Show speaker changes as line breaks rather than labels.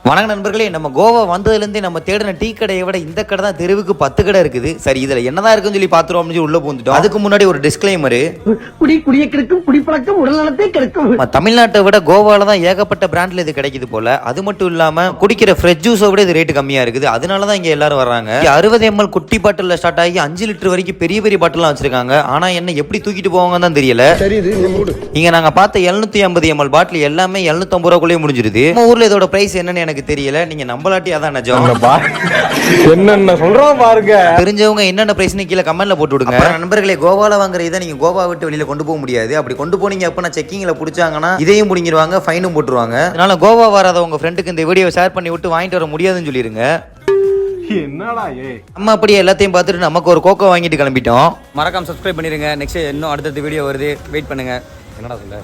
வணக்கம் நண்பர்களே, நம்ம கோவா வந்ததுலேருந்து நம்ம தேடின டீ கடையை விட இந்த கடை தான் தெருவுக்கு 10 கடை இருக்குது. சரி, இதுல என்னதான் இருக்குன்னு சொல்லி பாத்துருவோம் அப்படின்னு உள்ள போந்துட்டோம். அதுக்கு முன்னாடி ஒரு டிஸ்க்ளைமர்,
குடிய கெடுக்கும் குடிப்பழக்கம் உடல்நலத்தை கெடுக்கும்.
தமிழ்நாட்டை விட கோவால தான் ஏகப்பட்ட பிராண்ட்ல இது கிடைக்குது போல. அது மட்டும் இல்லாம குடிக்கிற ஃப்ரெஷ் ஜூஸை விட இது ரேட்டு கம்மியா இருக்குது. அதனாலதான் இங்க எல்லாரும் வர்றாங்க. 60 ml குட்டி பாட்டில் ஸ்டார்ட் ஆகி 5 லிட்டர் வரைக்கும் பெரிய பெரிய பாட்டிலாம் வச்சிருக்காங்க. ஆனா என்ன எப்படி தூக்கிட்டு போவாங்கன்னு தான் தெரியல. இங்க நாங்க பார்த்த 750 ml பாட்டில் எல்லாமே 750 ரூபாய்க்குள்ளே முடிஞ்சிருது. நம்ம ஊர்ல இதோட பிரைஸ் என்னன்னு எனக்கு தெரியல. நீங்க நம்பலாட்டி அதான் நிஜம்.
என்னென்ன சொல்றோம் பாருங்க.
தெரிஞ்சவங்க என்னென்ன பிரைஸ்னு கீழே கமெண்ட்ல போட்டு விடுங்க. நண்பர்களே, கோவால வாங்குற இதை நீங்க கோவா விட்டு வெளியில கொண்டு போக முடியாது. அப்படி கொண்டு போனீங்க அப்படின்னா செக்கிங்ல புடிச்சாங்கன்னா இதையும் புடிங்கிடுவாங்க, ஃபைனும் போட்டுருவாங்க. அதனால கோவா வராத உங்க ஃப்ரெண்டுக்கு இந்த வீடியோ ஷேர் பண்ணி விட்டு வாங்கிட்டு வர முடியாதுன்னு சொல்லிருங்க.
என்னடா
நம்ம அப்படியே எல்லாத்தையும் பார்த்துட்டு நமக்கு ஒரு கோகோ வாங்கிட்டு கிளம்பிட்டோம். மறக்காம சப்ஸ்கிரைப் பண்ணிருங்க. நெக்ஸ்ட் இன்னும் அடுத்த வீடியோ வருது, வெயிட் பண்ணுங்க. என்னடா சொல்ல